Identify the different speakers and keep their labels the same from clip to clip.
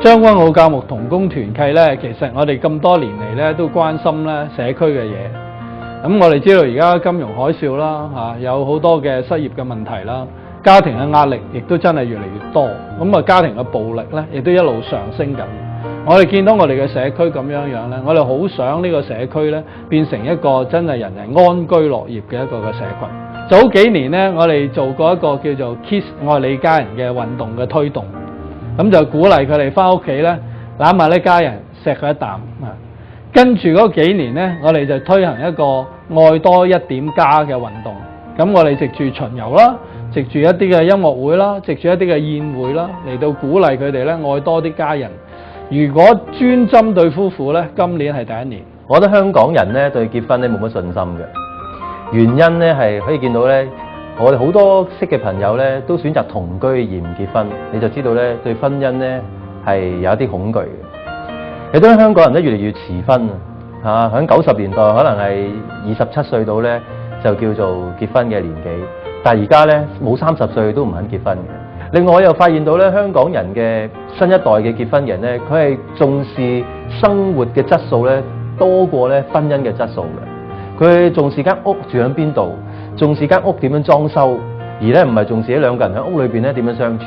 Speaker 1: 將軍澳教牧同工團契咧，其實我哋咁多年嚟咧都關心咧社區嘅嘢。咁我哋知道而家金融海嘯啦，有好多嘅失業嘅問題啦，家庭嘅壓力亦都真係越嚟越多。咁啊，家庭嘅暴力咧，亦都一路上升緊。我哋見到我哋嘅社區咁樣樣咧，我哋好想呢個社區咧變成一個真係人人安居樂業嘅一個嘅社群。早幾年咧，我哋做過一個叫做 Kiss 愛你家人嘅運動嘅推動。咁就鼓勵佢哋翻屋企咧攬埋呢家人錫佢一啖啊！跟住嗰幾年咧，我哋就推行一個愛多一點家嘅運動。咁我哋藉住巡遊啦，藉住一啲嘅音樂會啦，藉住一啲嘅宴會啦，嚟到鼓勵佢哋咧愛多啲家人。如果專針對夫婦咧，今年係第一年。
Speaker 2: 我覺得香港人咧對結婚咧冇乜信心嘅，原因咧係可以見到咧。我哋好多識嘅朋友咧，都選擇同居而唔結婚，你就知道咧對婚姻咧係有一啲恐懼嘅。亦都香港人咧越嚟越遲婚啊！喺90年代可能係27歲到咧就叫做結婚嘅年紀，但係而家咧冇30歲都唔肯結婚嘅。另外我又發現到咧，香港人嘅新一代嘅結婚人咧，佢係重視生活嘅質素咧多過咧婚姻嘅質素嘅。佢重視間屋住喺邊度，重視間屋點樣裝修，而咧唔係重視呢兩個人喺屋裏邊咧點樣相處。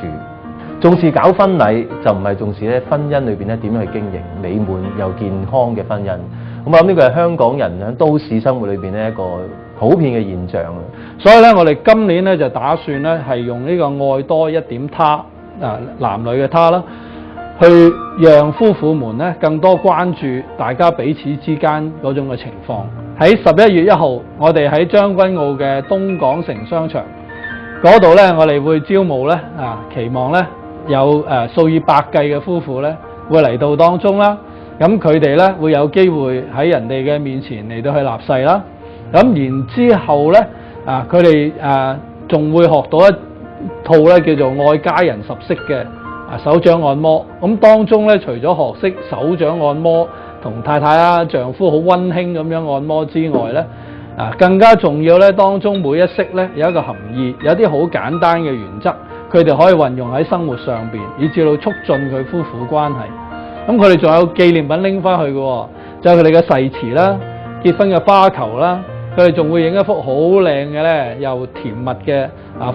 Speaker 2: 重視搞婚禮就唔係重視咧婚姻裏邊咧點樣去經營美滿又健康嘅婚姻。咁我諗呢個係香港人喺都市生活裏邊咧一個普遍嘅現象。
Speaker 1: 所以咧，我哋今年咧就打算咧係用呢個愛多一點他男女嘅他啦，去讓夫婦們咧更多關注大家彼此之間嗰種嘅情況。喺11月1號，我哋喺將軍澳嘅東港城商場嗰度咧，我哋會招募咧期望咧有數以百計嘅夫婦咧會嚟到當中啦。咁佢哋咧會有機會喺人哋嘅面前嚟到去立誓啦。咁然之後咧佢哋仲會學到一套咧叫做愛家人10式嘅手掌按摩。咁當中咧除咗學識手掌按摩同太太丈夫好溫馨咁樣按摩之外咧，更加重要咧，當中每一式咧有一個含義，有啲好簡單嘅原則，佢哋可以運用喺生活上邊，以至到促進佢夫婦關係。咁佢哋仲有紀念品拎翻去嘅，就係佢哋嘅誓詞啦、結婚嘅花球啦，佢哋仲會影一幅好靚嘅咧，又甜蜜嘅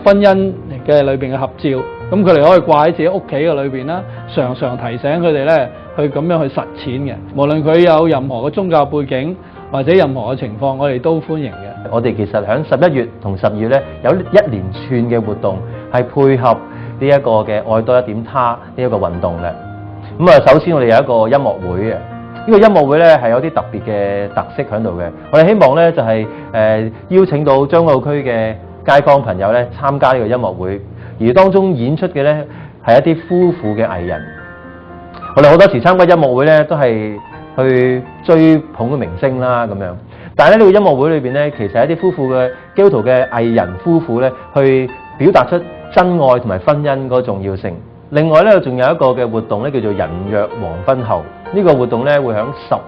Speaker 1: 婚姻嘅裏邊嘅合照。咁佢哋可以掛喺自己屋企嘅裏邊啦，常常提醒佢哋咧去咁樣去實踐嘅。無論佢有任何嘅宗教背景或者任何嘅情況，我哋都歡迎嘅。
Speaker 2: 我哋其實喺11月同12月咧有一連串嘅活動係配合呢一個嘅愛多一點他呢一個運動嘅。咁首先我哋有一個音樂會嘅，呢個音樂會咧係有啲特別嘅特色喺度嘅。我哋希望咧就係邀請到將軍澳區嘅街坊朋友咧參加呢個音樂會，而當中演出嘅咧係一啲夫婦嘅藝人。我哋好多時參加音樂會咧都係去追捧嘅明星啦咁樣，但係咧呢個音樂會裏邊咧其實係一啲夫婦嘅基督徒嘅藝人夫婦咧去表達出真愛同埋婚姻嗰個重要性。另外咧仲有一個嘅活動咧叫做人約黃昏後，呢個活動咧會喺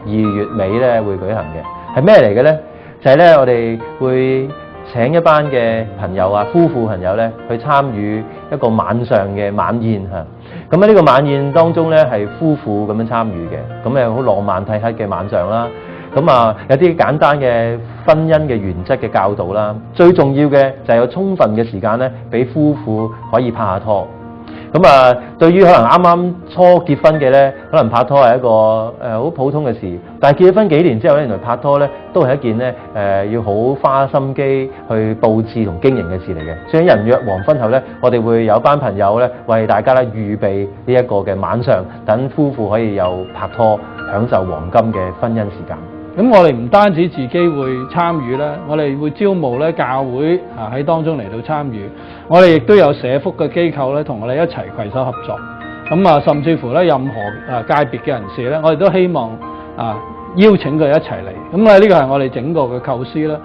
Speaker 2: 12月尾咧會舉行嘅。係咩嚟嘅咧？就係咧我哋會請一班嘅朋友夫婦朋友咧去參與一個晚上嘅晚宴嚇。咁喺呢個晚宴當中咧係夫婦咁樣參與嘅，咁好浪漫體克嘅晚上啦。咁有啲簡單嘅婚姻嘅原則嘅教導啦。最重要嘅就係有充分嘅時間咧，俾夫婦可以拍下拖。咁對於可能啱啱初結婚嘅咧，可能拍拖係一個好普通嘅事，但係結咗婚幾年之後咧，原來拍拖咧都係一件咧要好花心機去佈置同經營嘅事嚟嘅。所以人約黃昏後咧，我哋會有班朋友咧為大家咧預備呢一個嘅晚上，等夫婦可以有拍拖，享受黃金嘅婚姻時間。
Speaker 1: 咁我哋唔單止自己會參與啦，我哋會招募咧教會喺當中嚟到參與，我哋亦都有社福嘅機構咧同我哋一齊攜手合作。咁甚至乎咧任何界別嘅人士咧，我哋都希望邀請佢一齊嚟。咁呢個係我哋整個嘅構思啦。